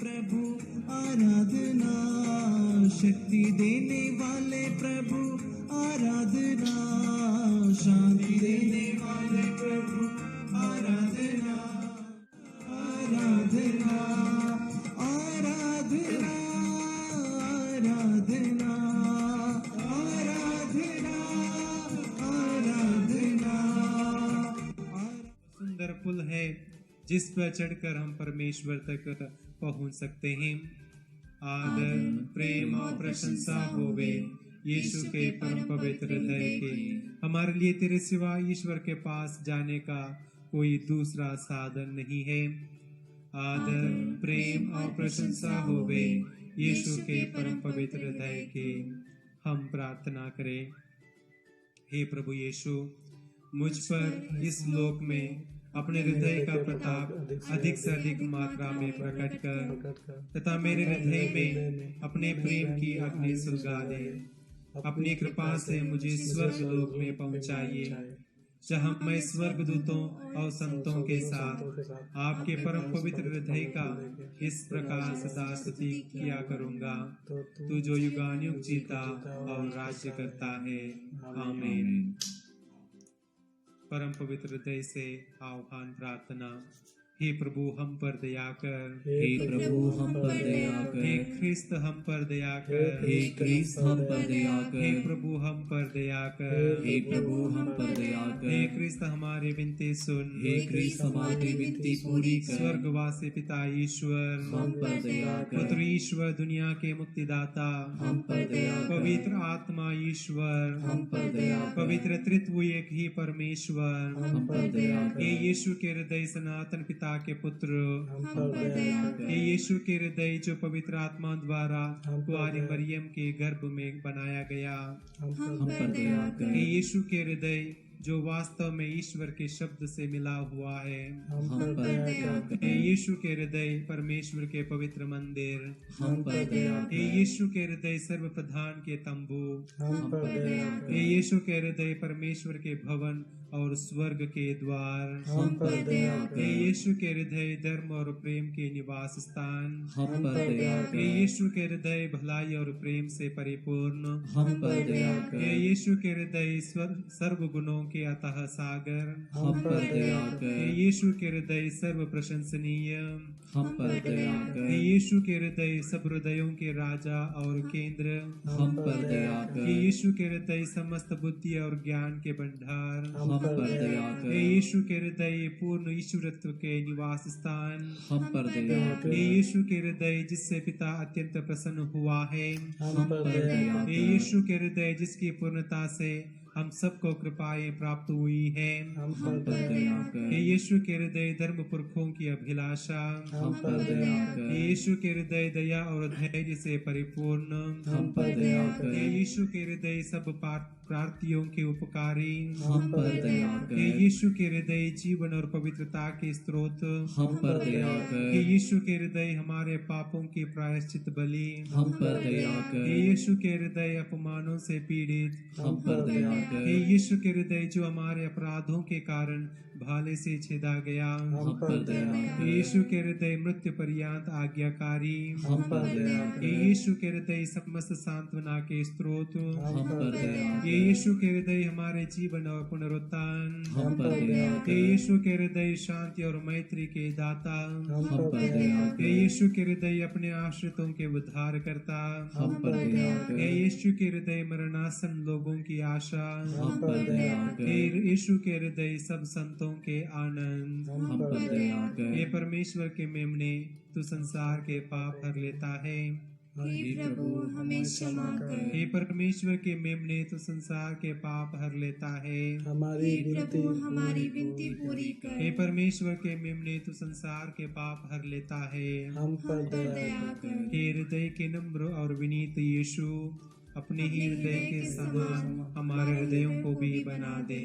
प्रभु आराधना, शक्ति देने वाले प्रभु आराधना, शांति देने वाले प्रभु आराधना, आराधना, आराधना, आराधना, आराधना, आराधना। सुंदर पुल है जिस पर चढ़कर हम परमेश्वर तक पहुंच सकते हैं। आदर, प्रेम और प्रशंसा होवे यीशु के परम पवित्र हृदय के। हमारे लिए तेरे सिवा ईश्वर के पास जाने का कोई दूसरा साधन नहीं है। आदर, प्रेम और प्रशंसा होवे यीशु के परम पवित्र हृदय के। हम प्रार्थना करें। हे प्रभु यीशु, मुझ पर इस लोक में अपने हृदय का प्रताप अधिक से अधिक मात्रा में प्रकट कर तथा मेरे हृदय में अपने प्रेम की अग्नि सुलगा दे। अपनी कृपा से मुझे स्वर्ग लोक में पहुंचाइए, जहां मैं स्वर्ग दूतों और संतों के साथ आपके परम पवित्र हृदय का इस प्रकार सदा स्तुति किया करूंगा। तू जो युगानुयुग जीता और राज्य करता है। आमीन। परम पवित्र हृदय से आह्वान प्रार्थना। हे प्रभु हम पर दया कर, हे प्रभु हम पर दया कर, हे ख्रिस्त हम पर दया कर, हे ख्रिस्त हम पर दया कर, हे प्रभु हम पर दया कर, हे प्रभु हम पर दया कर, हे ख्रिस्त हमारी विनती सुन, हे ख्रिस्त हमारी विनती पूरी कर। स्वर्गवासी पिता ईश्वर हम पर दया कर, पुत्र ईश्वर दुनिया के मुक्तिदाता हम पर दया कर, पवित्र आत्मा ईश्वर हम पर दया कर, पवित्र त्रित्व एक ही परमेश्वर, हम पर दया कर, हे यीशु के हृदय सनातन पिता के पुत्र, हम पर दया कर, हे यीशु के हृदय जो पवित्र आत्मा द्वारा कुंवारी मरियम के गर्भ में बनाया गया, हम पर दया कर, हे यीशु के हृदय जो वास्तव में ईश्वर के शब्द से मिला हुआ है, हम पर दया कर, हे यीशु के हृदय परमेश्वर के पवित्र मंदिर, हम पर दया कर, हे यीशु के हृदय सर्व प्रधान के तंबू, हम पर दया कर, हे यीशु के हृदय परमेश्वर के भवन और स्वर्ग के द्वार, हम पर दया कर, हे यीशु के हृदय धर्म और प्रेम के निवास स्थान, हम पर दया हे कर, यीशु के हृदय भलाई और प्रेम से परिपूर्ण, हम पर दया कर, हे यीशु के हृदय सर्व गुणों के अतः सागर, हम पर दया हे कर, यीशु के हृदय सर्व प्रशंसनीय, हम पर दया हे कर, यीशु के हृदय सब हृदयों के राजा और केंद्र, हम पर दया हे कर, यीशु के हृदय समस्त बुद्धि और ज्ञान के भंडार, हम पर दया हे कर, यीशु के हृदय पूर्ण ईश्वरत्व के निवास स्थान, हम पर दया हे कर, यीशु के हृदय जिससे पिता अत्यंत प्रसन्न हुआ है, हम पर दया हे कर, यीशु के हृदय जिसकी पूर्णता से हम सबको कृपाएं प्राप्त हुई है, हम पर दया कर, हे यीशु के हृदय धर्म पुरखों की अभिलाषा, हम पर दया हे कर, यीशु के हृदय दया और धैर्य से परिपूर्ण, हम पर दया हे कर, यीशु के हृदय सब प्रार्थियों के उपकारी, हम पर दया हे कर, यीशु के हृदय जीवन और पवित्रता के स्रोत, हम पर दया हे कर, यीशु के हृदय हमारे पापों की प्रायश्चित बलि, हम पर दया हे कर, यीशु के हृदय अपमानों से पीड़ित, हम पर दया कर, हे यीशु के हृदय जो हमारे अपराधों के कारण भाले से छेदा गया, हम पर दया हे कर, यीशु के हृदय मृत्यु पर्यंत आज्ञाकारी, हम पर दया हे कर, यीशु के हृदय समस्त सांत्वना के स्रोत, हम पर दया हे कर, यीशु के हृदय हमारे जीवन और पुनरुत्थान, हम पर दया हे कर, यीशु के हृदय शांति और मैत्री के दाता, हम पर दया हे कर, यीशु के हृदय अपने आश्रितों के उद्धार करता, हम पर दया हे कर, यीशु के हृदय मरणासन लोगों की आशा, हम पर दया हे कर, यीशु के हृदय सब संतों के आनंद, हम पर दया हे कर, परमेश्वर के मेमने तू संसार के पाप हर लेता है, हे प्रभु हमें क्षमा कर। हे परमेश्वर के मेमने तू संसार के पाप हर लेता है, हमारी हे विनती प्रभु हमारी विनती पूरी कर। हे परमेश्वर के मेमने तू संसार के पाप हर लेता है, हम पर दया दया कर। हे हृदय के नम्र और विनीत यीशु अपने ही हृदय के समान हमारे हृदयों को भी बना दे।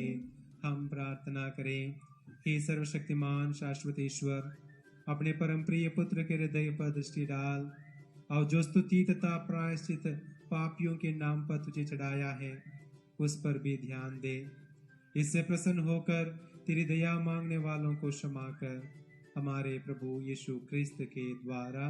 हम प्रार्थना करें। हे सर्वशक्तिमान शाश्वत ईश्वर, अपने परम प्रिय पुत्र के हृदय पर दृष्टि डाल और जो स्तुति तथा प्रायश्चित पापियों के नाम पर तुझे चढ़ाया है उस पर भी ध्यान दे। इससे प्रसन्न होकर तेरी दया मांगने वालों को क्षमा कर, हमारे प्रभु यीशु क्रिस्त के द्वारा।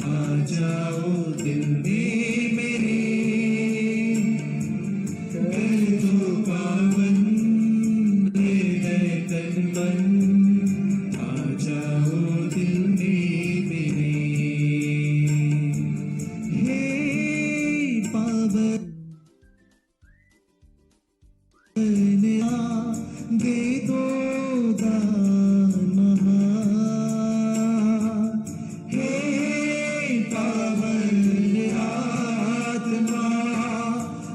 दिल में मेरे, कर दो पावन हृदय तन मन, आ जाओ दिल में मेरे। हे पावन दे दो दान महा, हे पावन आत्मा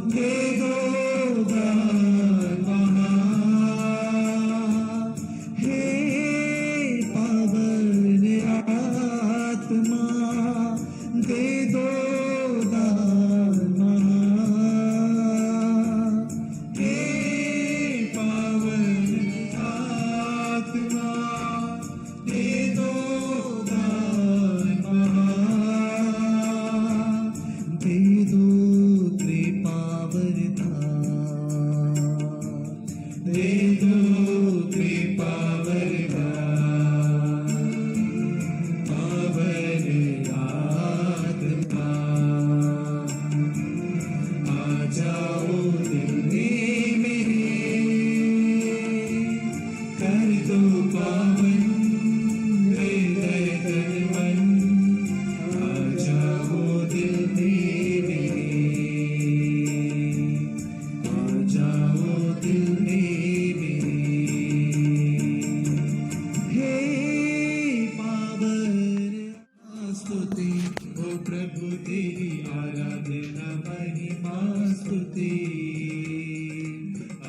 दे दो दान महा, हे पावन आत्मा दे दो दान महा, हे पावन आत्मा दे दो दान महा, दे दो कृपावरता, दे दो कृपावरता, पावन आत्मा आ जाओ दिल में मेरे, कर दो पावन हृदय तन मन, आ जाओ दिल में मेरे, आ जाओ दिल में मेरे। हे पावन स्तुति ओ प्रभु तेरी आराधना महिमा स्तुति,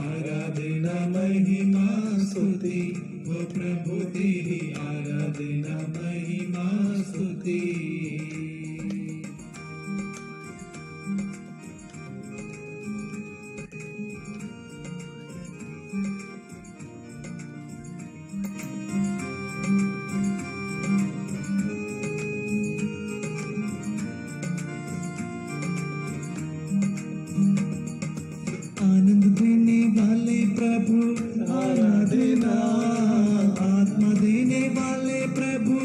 आराधना महिमा स्तुति ओ प्रभु तेरी आराधना महिमा स्तुति। आनंद देने वाले प्रभु आराधना, आत्मा देने वाले प्रभु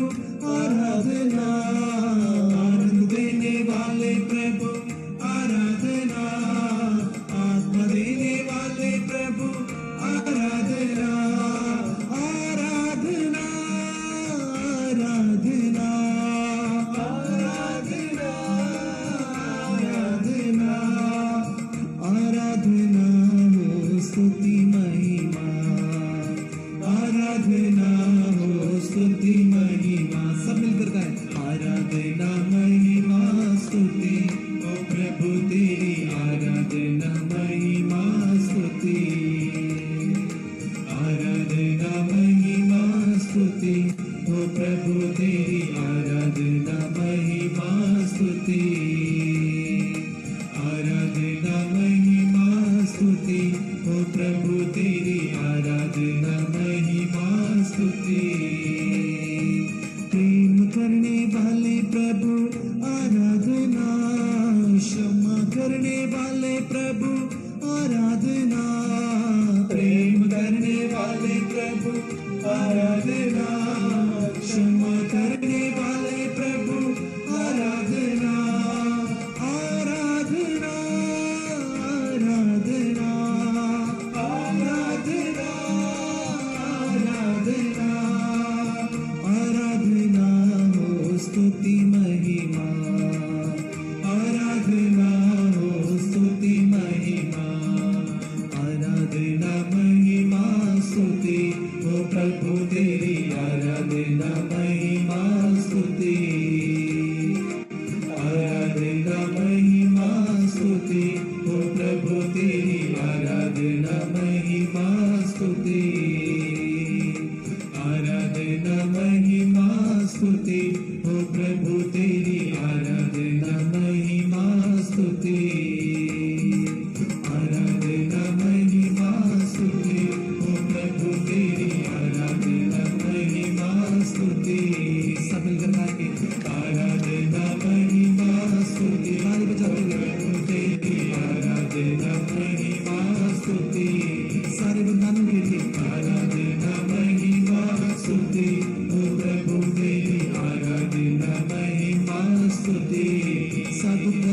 आराधना, आनंद देने वाले प्रभु आराधना, आत्मा देने वाले प्रभु आराधना, आराधना आराधना आराधना आराधना, आराधना हो स्तुति महिमा, आराधना हो स्तुति महिमा। सब मिलकर गाएं, आराधना महिमा स्तुति ओ प्रभु तेरी आराधना महिमा स्तुति, आराधना महिमा स्तुति ओ प्रभु तेरी आराधना महिमा स्तुति, आराधना महिमा स्तुति ओ प्रभु तेरी आराधना महिमा स्तुति। प्रेम करने वाले प्रभु आराधना, क्षमा करने वाले प्रभु आराधना, प्रेम करने वाले प्रभु आराधना, क्षमा करने वाले प्रभु आराधना, आराधना आराधना आराधना आराधना, आराधना हो स्तुति महिमा, आराधना हो स्तुति महिमा, आराधना महिमा स्तुति ओ प्रभु तेरी आराधना महिमा स्तुति, आराधना महिमा स्तुति ओ प्रभु तेरी आराधना महिमा स्तुति, आराधना महिमा स्तुति ओ प्रभु तेरी आराधना महिमा स्तुति, आराधना महिमा स्तुति ओ प्रभु तेरी आराधना महिमा स्तुति। सब मिलकर गाएंगे, आराधना महिमा स्तुति, ताली बजाते हुए तेरी आराधना महिमा स्तुति, सारे बंदानों के लिए आराधना महिमा स्तुति ओ प्रभु तेरी आराधना महिमा स्तुति। सब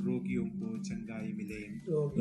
रोगियों को चंगाई मिले।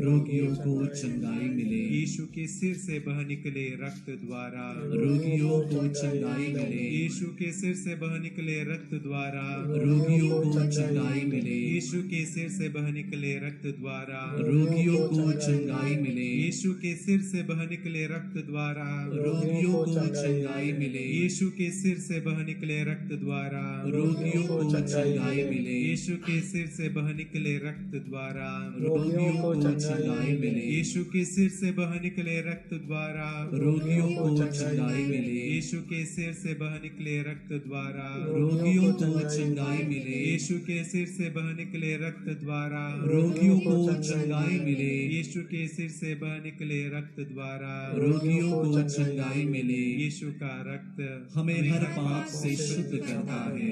रोगियों को चंगाई मिले। यीशु के सिर से बह निकले रक्त द्वारा रोगियों को चंगाई मिले। यीशु के सिर से बह निकले रक्त द्वारा रोगियों को चंगाई मिले। यीशु के सिर से बह निकले रक्त द्वारा रोगियों को चंगाई मिले। यीशु के सिर से बह निकले रक्त द्वारा रोगियों को चंगाई मिले। यीशु के सिर से बह निकले रक्त द्वारा रोगियों को चंगाई मिले। यीशु के सिर से बह निकले रक्त द्वारा रोगियों को चंगाई मिले। यीशु के सिर से बह निकले रक्त द्वारा रोगियों को चंगाई मिले। यीशु के सिर से बह निकले रक्त द्वारा रोगियों को चंगाई मिले। यीशु के सिर से बह निकले रक्त द्वारा रोगियों को चंगाई मिले। यीशु के सिर से बह निकले रक्त द्वारा रोगियों को चंगाई मिले। यीशु का रक्त हमें हर पाप से शुद्ध करता है।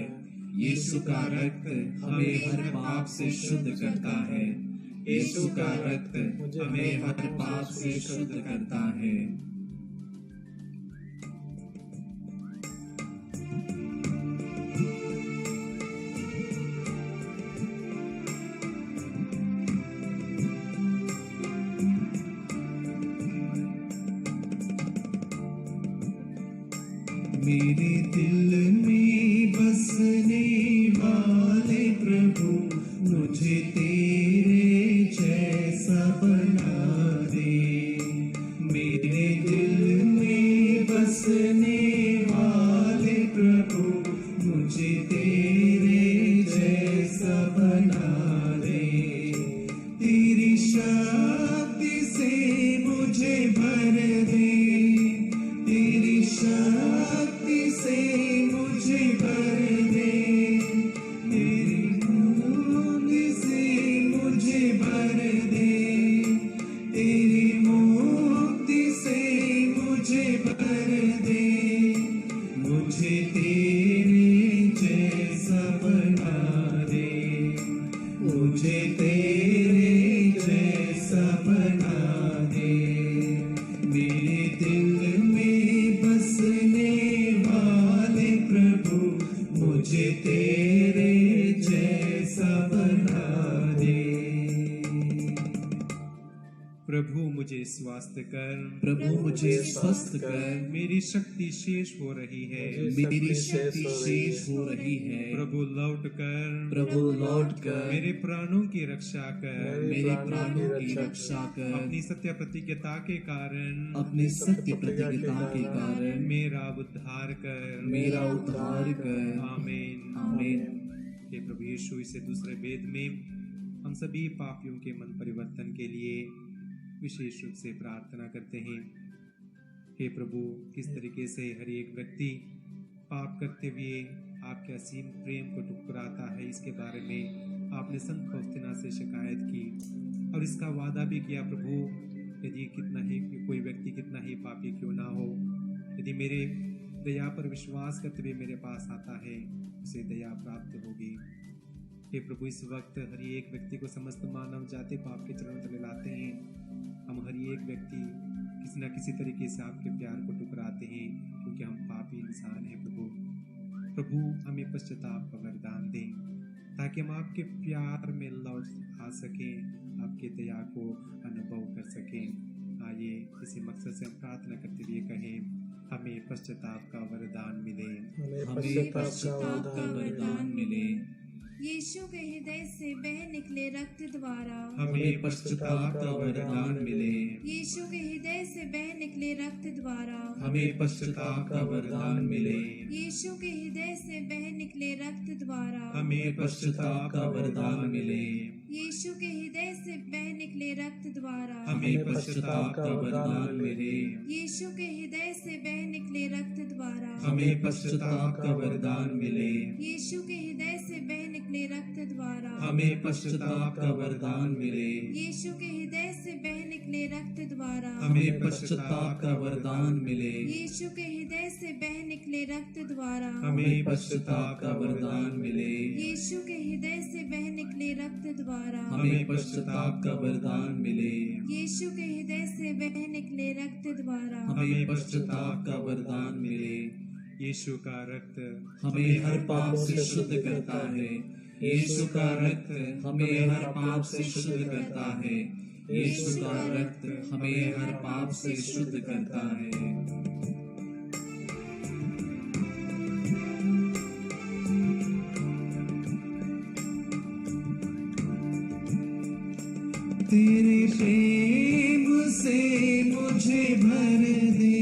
यीशु का रक्त हमें हर पाप से शुद्ध करता है। यीशु का रक्त हमें हर पाप से शुद्ध करता है। मेरे दिल में बसने वाले प्रभु मुझे तेरे जैसा बना दे। मेरे दिल में बसने वाले प्रभु मुझे तेरे जैसा बना दे। तेरी शक्ति से मुझे भर दे। तेरी शक्ति से मुझे भर दे। तेरी खून से मुझे भर दे। तेरी मुक्ति से मुझे भर दे। मुझे तेरे जैसा बना दे। मुझे तेरे जैसा बना दे। मेरे दिल में बसने वाले प्रभु मुझे तेरे जैसा बना दे। प्रभु मुझे स्वास्थ्य कर। प्रभु मुझे स्वस्थ कर। मेरी शक्ति शेष हो रही है। मेरी शक्ति शेष हो रही है। प्रभु लौट कर। प्रभु लौट कर मेरे प्राणों की रक्षा कर। मेरे प्राणों की रक्षा कर। अपनी सत्य प्रतिज्ञता के कारण अपने सत्य प्रतिज्ञता के कारण मेरा उद्धार कर। मेरा उद्धार कर। आमीन। आमीन। हे प्रभु यीशु, इसे दूसरे वेद में हम सभी पापियों के मन परिवर्तन के लिए विशेष रूप से प्रार्थना करते हैं। हे प्रभु, किस तरीके से हर एक व्यक्ति पाप करते हुए आपके असीम प्रेम को ठुकराता है, इसके बारे में आपने संत फौस्तीना से शिकायत की और इसका वादा भी किया। प्रभु, यदि कितना ही कोई व्यक्ति कितना ही पापी क्यों ना हो, यदि मेरे दया पर विश्वास करते हुए मेरे पास आता है, उसे दया प्राप्त होगी। हे प्रभु, इस वक्त हर एक व्यक्ति को समस्त मानव जाति पाप के चरणों तले लाते हैं। हम हर एक व्यक्ति किसी न किसी तरीके से आपके प्यार को ठुकराते हैं, क्योंकि हम पापी इंसान हैं। प्रभु हमें पश्चाताप का वरदान दें, ताकि हम आपके प्यार में लौट आ सकें, आपके दया को अनुभव कर सकें। आइए इसी मकसद से हम प्रार्थना करते हुए कहें, हमें पश्चाताप का वरदान मिले। हमें पश्चाताप का वरदान मिले। यीशु के हृदय से बह निकले रक्त द्वारा हमें पश्चाताप का वरदान मिले। यीशु के हृदय से बह निकले रक्त द्वारा हमें पश्चाताप का वरदान मिले। यीशु के हृदय से बह निकले रक्त द्वारा हमें पश्चाताप का वरदान मिले। यीशु के हृदय से बह निकले रक्त द्वारा हमें पश्चाताप का वरदान मिले। यीशु के हृदय से बह निकले रक्त द्वारा हमें पश्चाताप का वरदान मिले। यीशु के हृदय से बह निकले रक्त द्वारा हमें पश्चाताप का वरदान मिले। यीशु के हृदय से बह निकले रक्त द्वारा हमें पश्चाताप का वरदान मिले। यीशु के हृदय से बह निकले रक्त द्वारा हमें पश्चाताप का वरदान मिले। यीशु के हृदय से बह निकले रक्त द्वारा हमें पश्चाताप का वरदान मिले। यीशु के हृदय से बह निकले रक्त द्वारा हमें पश्चाताप का वरदान मिले। यीशु का रक्त हमें हर पाप से शुद्ध करता है। यीशु का रक्त हमें हर पाप से शुद्ध करता है। यीशु का रक्त हमें हर पाप से शुद्ध करता है। तेरे प्रेम से मुझे भर दे,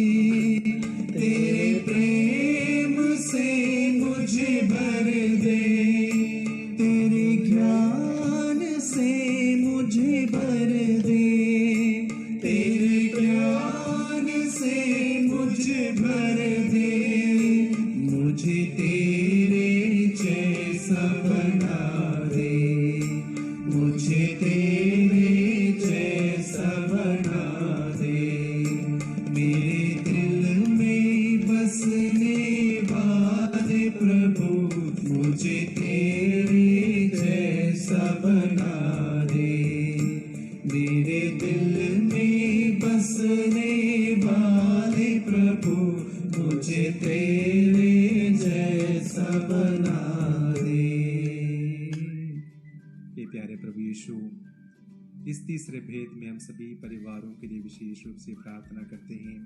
तेरे प्रेम से मुझे भर दे, तेरे ज्ञान से मुझे भर दे, तेरे ज्ञान से मुझे भर दे, मुझे तेरे जैसा बना दे, मुझे तेरे जैसा बना दे, मेरे दिल में बसने वाले प्रभु, मुझे तेरे जैसा बना दे, मेरे दिल में बसने वाले प्रभु, मुझे तेरे जैसा बना दे। हे प्यारे प्रभु यीशु, इस तीसरे भेद में हम सभी परिवारों के लिए विशेष रूप से प्रार्थना करते हैं।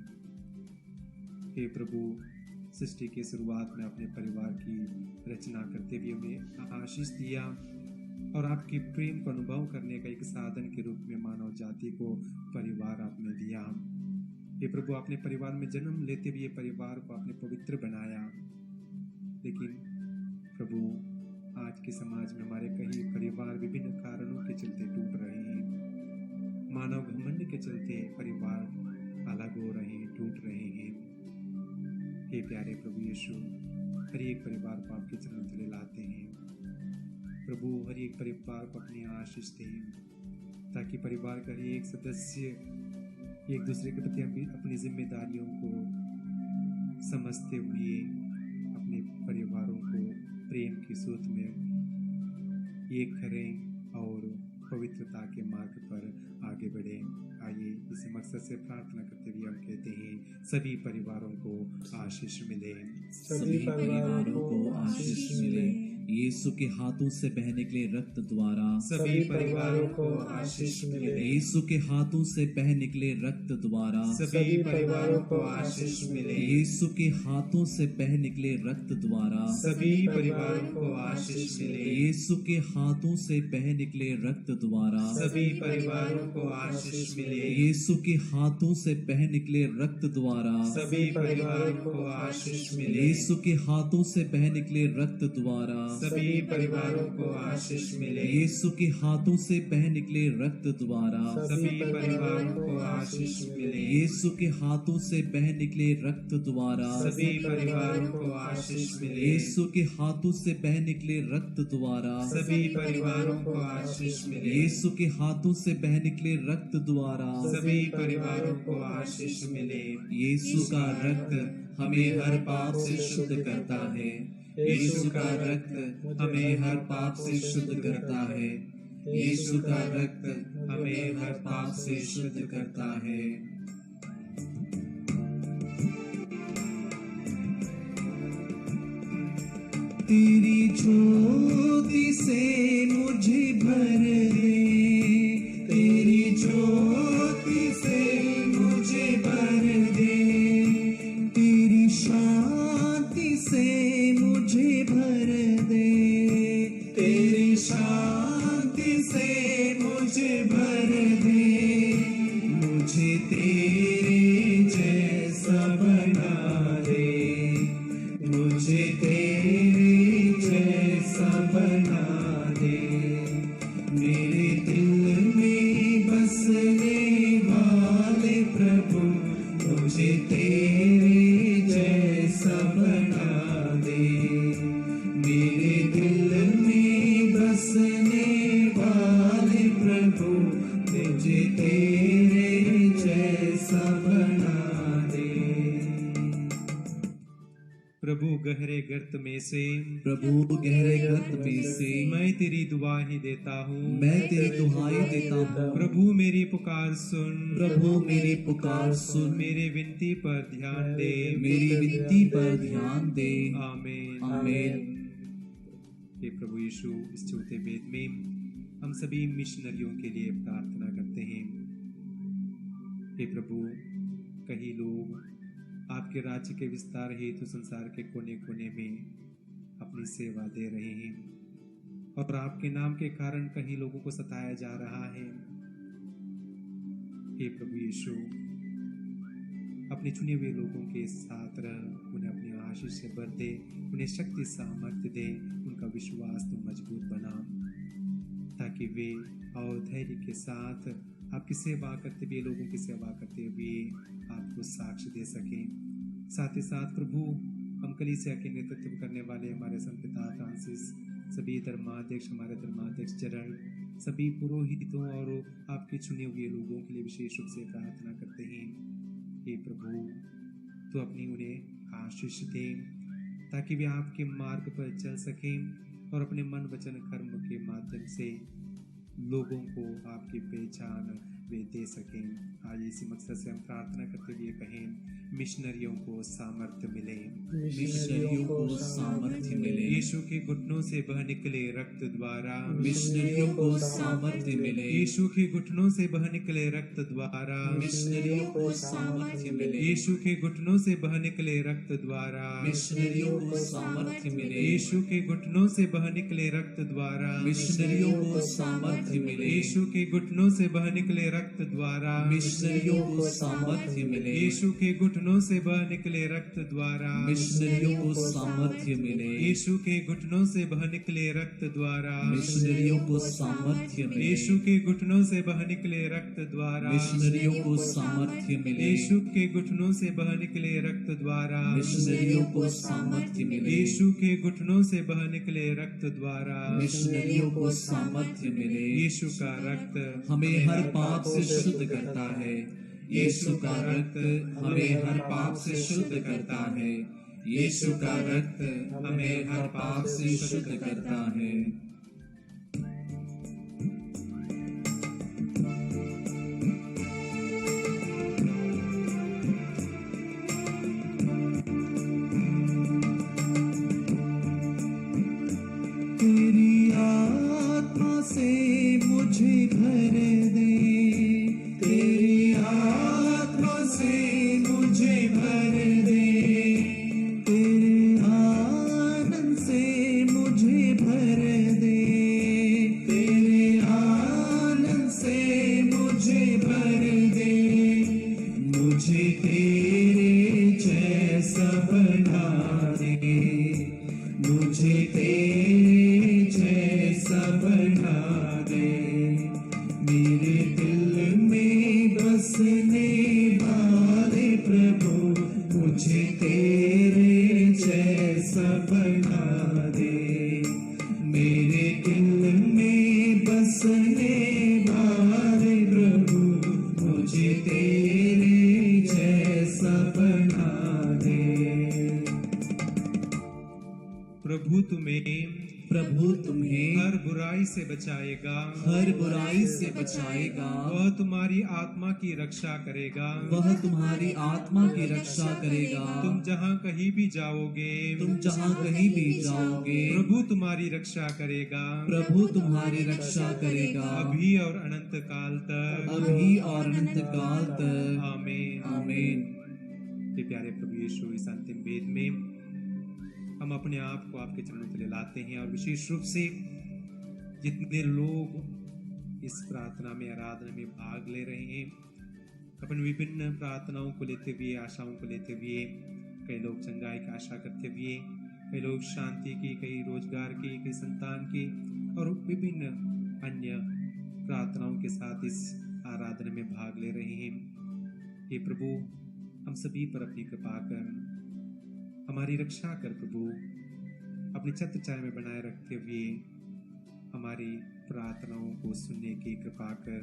हे प्रभु, सृष्टि की शुरुआत में अपने परिवार की रचना करते हुए हमें आशीष दिया और आपकी प्रेम को अनुभव करने का एक साधन के रूप में मानव जाति को परिवार आपने दिया। हे प्रभु, अपने परिवार में जन्म लेते हुए परिवार को आपने पवित्र बनाया, लेकिन प्रभु आज के समाज में हमारे कई परिवार विभिन्न कारणों के चलते टूट रहे हैं। मानव घमंड के चलते परिवार अलग हो रहे हैं, टूट रहे हैं। हे प्यारे प्रभु यीशु, हर एक परिवार को आपके चरणों तले लाते हैं। प्रभु, हर एक परिवार को अपनी आशीष दें, ताकि परिवार का हर एक सदस्य एक दूसरे के प्रति अपनी जिम्मेदारियों को समझते हुए अपने परिवारों को प्रेम की सूत में एक करें और पवित्रता के मार्ग पर आगे बढ़े। आइए इस मकसद से प्रार्थना करते हुए हम कहते हैं, सभी परिवारों को आशीष मिले, सभी परिवारों को आशीष मिले। यीशु के हाथों से बह निकले रक्त द्वारा सभी परिवारों को आशीष मिले। यीशु के हाथों से बह निकले रक्त द्वारा सभी परिवारों को आशीष मिले। यीशु के हाथों से बह निकले रक्त द्वारा सभी परिवारों को आशीष मिले। यीशु के हाथों से बह निकले रक्त द्वारा सभी परिवारों को आशीष मिले। यीशु के हाथों से बह निकले रक्त द्वारा सभी परिवारों को आशीष मिले। यीशु के हाथों से बह निकले रक्त द्वारा सभी परिवारों को आशीष मिले। यीशु के हाथों से बह निकले रक्त द्वारा सभी परिवारों को आशीष मिले। यीशु के हाथों से बह निकले रक्त द्वारा सभी परिवारों को आशीष मिले। यीशु के हाथों से बह निकले रक्त द्वारा सभी परिवारों को आशीष मिले। यीशु के हाथों से बह निकले रक्त द्वारा सभी परिवारों को आशीष मिले। यीशु का रक्त हमें हर पाप से शुद्ध करता है। यीशु का रक्त हमें हर पाप से शुद्ध करता है। यीशु का रक्त हमें हर पाप से शुद्ध करता है। तेरी ज्योति से मुझे भर दे, तेरी ज्योति से मुझे भर दे, तेरी शांति से मुझे भर दे, तेरी शांति से मुझे भर दे, मुझे तेरे जैसा बना दे, मुझे तेरे जैसा बना दे, मेरे दिल में बसने वाले प्रभु, मुझे तेरे जैसा बना दे, मेरे दिल में बसने वाले प्रभु, मुझे तेरे जैसा बना दे। प्रभु गहरे गर्त में से, प्रभु गहरे गर्त में से मैं तेरी दुआही देता हूँ। मैं तेरी दुहाई देता हूँ। प्रभु मेरी पुकार सुन, प्रभु मेरी पुकार सुन, मेरी विनती पर ध्यान दे, मेरी विनती पर ध्यान दे। आमीन। आमीन। हे प्रभु यीशु, इस चौथे वेद में हम सभी मिशनरियों के लिए प्रार्थना करते हैं। हे प्रभु, कई लोग आपके राज्य के विस्तार हेतु संसार के कोने कोने में अपनी सेवा दे रहे हैं और आपके नाम के कारण कई लोगों को सताया जा रहा है। हे प्रभु यीशु, अपने चुने हुए लोगों के साथ रह, उन्हें अपनी आशीष से भर दे, उन्हें शक्ति सामर्थ्य दे, उनका विश्वास तो मजबूत बना, ताकि वे और धैर्य के साथ आपकी सेवा करते हुए, लोगों की सेवा करते हुए आपको साक्ष्य दे सकें। साथ ही साथ प्रभु, हम कलीसिया के नेतृत्व करने वाले हमारे संत पिता फ्रांसिस, सभी धर्माध्यक्ष, हमारे धर्माध्यक्ष जनरल, सभी पुरोहितों और आपके चुने हुए लोगों के लिए विशेष रूप से प्रार्थना करते हैं। हे प्रभु, तो अपनी उन्हें आशीष दे, ताकि वे आपके मार्ग पर चल सकें और अपने मन वचन कर्म के माध्यम से लोगों को आपकी पहचान वे दे सकें। आज इसी मकसद से हम प्रार्थना करते हुए कहें, मिशनरियों को सामर्थ्य मिले, मिशनरियों को सामर्थ्य मिले। यीशु के घुटनों से बह निकले रक्त द्वारा मिशनरियों को सामर्थ्य मिले। यीशु के घुटनों से बह निकले रक्त द्वारा मिशनरियों को सामर्थ्य मिले। यीशु के घुटनों से बह निकले रक्त द्वारा मिशनरियों को सामर्थ्य मिले। यीशु के घुटनों से बह निकले रक्त द्वारा मिशनरियों को सामर्थ्य मिले। यीशु के घुटनों से बह निकले रक्त द्वारा मिशनरियों को सामर्थ्य मिले। यीशु के घुटनों से बह निकले रक्त द्वारा मिशनरियों को सामर्थ्य मिले। यीशु के घुटनों से बह निकले रक्त द्वारा मिशनरियों को सामर्थ्य मिले। यीशु के घुटनों से बह निकले रक्त द्वारा मिशनरियों को सामर्थ्य मिले। यीशु के घुटनों से बह निकले रक्त द्वारा मिशनरियों को सामर्थ्य मिले। यीशु के घुटनों से बह निकले रक्त द्वारा मिशनरियों को सामर्थ्य मिले। यीशु का रक्त हमें हर पाप से शुद्ध करता है। यीशु का रक्त हमें हर पाप से शुद्ध करता है। यीशु का रक्त हमें हर पाप से शुद्ध करता है। तेरी आत्मा से मुझे भर दे, तेरी आत्मा से मुझे भर दे, तेरे आनंद से मुझे भर दे, तेरे आनंद से मुझे भर दे, मुझे तेरे जैसा बना दे, मुझे तेरे जैसा बना दे, मेरे दिल में बसने वाले प्रभु, मुझे तेरे जैसा बना दे, मेरे दिल में बसने वाले प्रभु, मुझे तेरे जैसा बना दे। प्रभु तुम्हें हर बुराई से बचाएगा, हर बुराई से बचाएगा, वह तुम्हारी आत्मा की रक्षा करेगा, वह तुम्हारी आत्मा की रक्षा करेगा। तुम जहाँ कहीं भी जाओगे, तुम जहाँ कहीं भी जाओगे, प्रभु तुम्हारी रक्षा करेगा, प्रभु तुम्हारी रक्षा करेगा, अभी और अनंत काल तक, अभी और अनंत काल तक। आमीन। आमीन। हे प्यारे प्रभु यीशु, इस अंतिम वेद में हम अपने आप को आपके चरणों तले लाते हैं और विशेष रूप से जितने लोग इस प्रार्थना में, आराधना में भाग ले रहे हैं, अपनी विभिन्न प्रार्थनाओं को लेते हुए, आशाओं को लेते हुए, कई लोग चंगाई की आशा करते हुए, कई लोग शांति की, कई रोजगार की, कई संतान की और विभिन्न अन्य प्रार्थनाओं के साथ इस आराधना में भाग ले रहे हैं। हे प्रभु, हम सभी पर अपनी कृपा कर, हमारी रक्षा कर प्रभु, अपनी छत्र छाया में बनाए रखते हुए हमारी प्रार्थनाओं को सुनने की कृपा कर।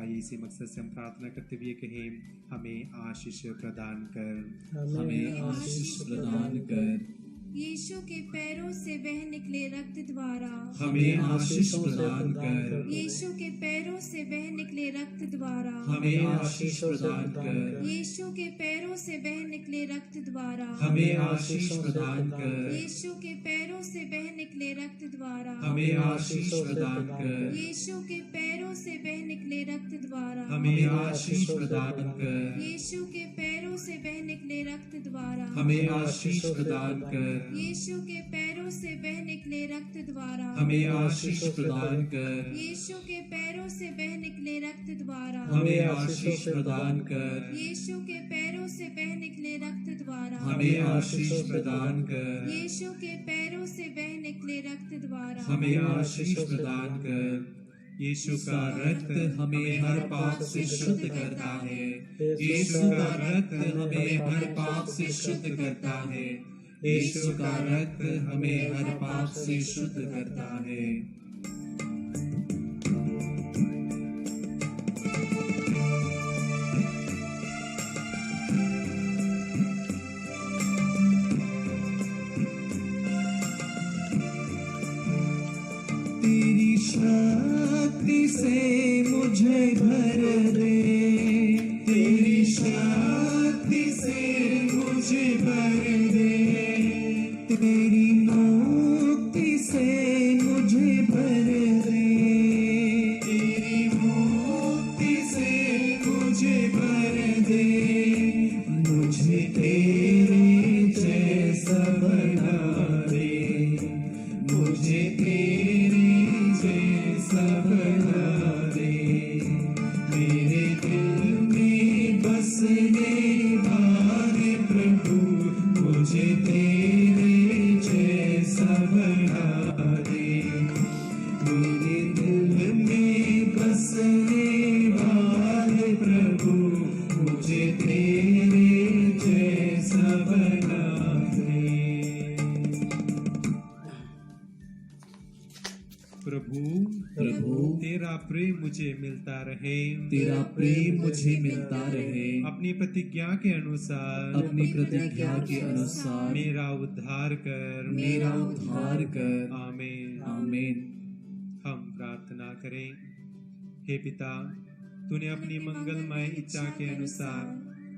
आइए इसी मकसद से हम प्रार्थना करते हुए कहें, हमें आशीष प्रदान कर, हमें आशीष प्रदान कर। यीशु के पैरों से बह निकले रक्त द्वारा हमें आशीष प्रदान कर। यीशु के पैरों से बह निकले रक्त द्वारा हमें आशीष प्रदान कर। यीशु के पैरों से बह निकले रक्त द्वारा हमें आशीष प्रदान कर। यीशु के पैरों से बह निकले रक्त द्वारा हमें आशीष प्रदान कर। यीशु के पैरों से बह निकले रक्त द्वारा हमें आशीष प्रदान कर। यीशु के पैरों से बह निकले रक्त द्वारा हमें आशीष प्रदान कर। यीशु के पैरों से बह निकले रक्त द्वारा हमें आशीष प्रदान कर। यीशु के पैरों से बह निकले रक्त द्वारा हमें आशीष प्रदान कर। यीशु के पैरों से बह निकले रक्त द्वारा हमें आशीष प्रदान कर। यीशु के पैरों से बह निकले रक्त द्वारा हमें आशीष प्रदान कर। यीशु का रक्त हमें हर पाप से शुद्ध करता है। यीशु का रक्त हमें हर पाप से शुद्ध करता है। यीशु का रक्त हमें हर पाप से शुद्ध करता है। तेरी शक्ति से मुझे भर दे। तेरी शक्ति से मुझे भर दे। तेरी मुक्ति से मुझे भर दे। तेरी मुक्ति से मुझे भर दे। मुझे तेरे जैसा बना दे। मुझे तेरे जैसा बना दे। मेरे दिल में बसने वाले प्रभु मुझे तेरे जैसा बना दे। मेरे दिल में बसने वाले प्रभु मुझे तेरे जैसा बना दे। प्रभु प्रभु तेरा प्रेम मुझे मिलता रहे। तेरा प्रेम मुझे मिलता रहे। अपनी प्रतिज्ञा के अनुसार अपनी प्रतिज्ञा के अनुसार मेरा उद्धार कर। मेरा उद्धार कर। आमीन। आमीन। हम प्रार्थना करें। हे पिता, तूने अपनी मंगलमय इच्छा के अनुसार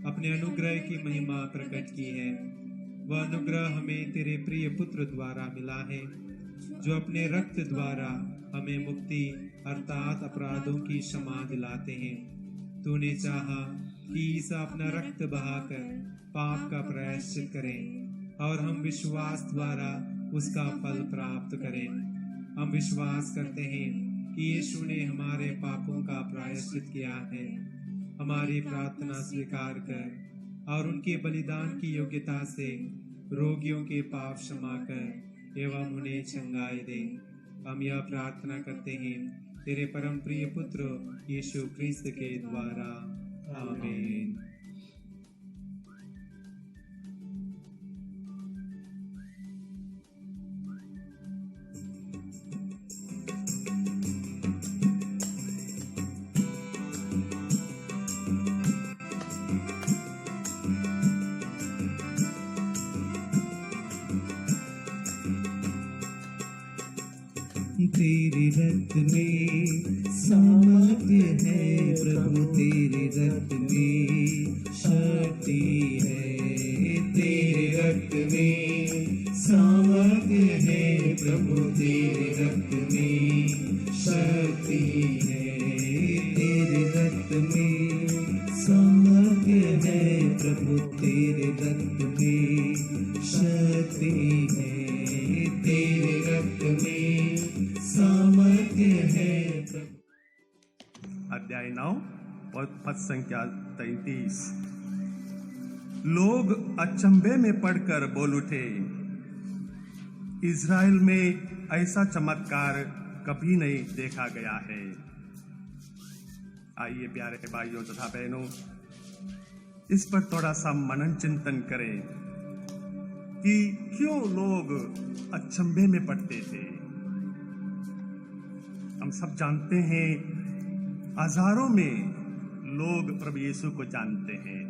अपने अनुग्रह की महिमा प्रकट की है। वह अनुग्रह हमें तेरे प्रिय पुत्र द्वारा मिला है, जो अपने रक्त द्वारा हमें मुक्ति अर्थात अपराधों की क्षमा दिलाते हैं। तूने चाहा कि ईसा अपना रक्त बहाकर पाप का प्रायश्चित करें और हम विश्वास द्वारा उसका फल प्राप्त करें। हम विश्वास करते हैं कि यीशु ने हमारे पापों का प्रायश्चित किया है। हमारी प्रार्थना स्वीकार कर और उनके बलिदान की योग्यता से रोगियों के पाप क्षमा कर एवं उन्हें चंगाई दे। हम यह प्रार्थना करते हैं तेरे परम प्रिय पुत्र यीशु क्रिस्त के द्वारा। आमीन। तेरे रक्त में सामर्थ्य है प्रभु, तेरे रक्त में शक्ति है। तेरे रक्त में सामर्थ्य है प्रभु, तेरे रक्त में शक्ति है। तेरे रक्त में सामर्थ्य है प्रभु, तेरे रक्त में शक्ति है। तेरे रक्त में सामर्थ्य है प्रभु। अध्याय 9 और पद संख्या 33। लोग अचंभे में पड़कर बोल उठे, इज़राइल में ऐसा चमत्कार कभी नहीं देखा गया है। आइए प्यारे भाइयों तथा बहनों, इस पर थोड़ा सा मनन चिंतन करें कि क्यों लोग अचंभे में पड़ते थे। हम सब जानते हैं हजारों में लोग प्रभु यीशु को जानते हैं,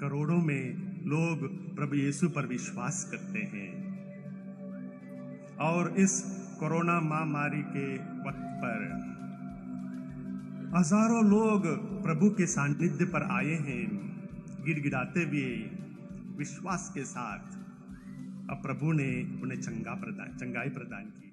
करोड़ों में लोग प्रभु यीशु पर विश्वास करते हैं। और इस कोरोना महामारी के वक्त पर हजारों लोग प्रभु के सानिध्य पर आए हैं, गिड़गिड़ाते हुए विश्वास के साथ। अब प्रभु ने उन्हें चंगाई प्रदान की।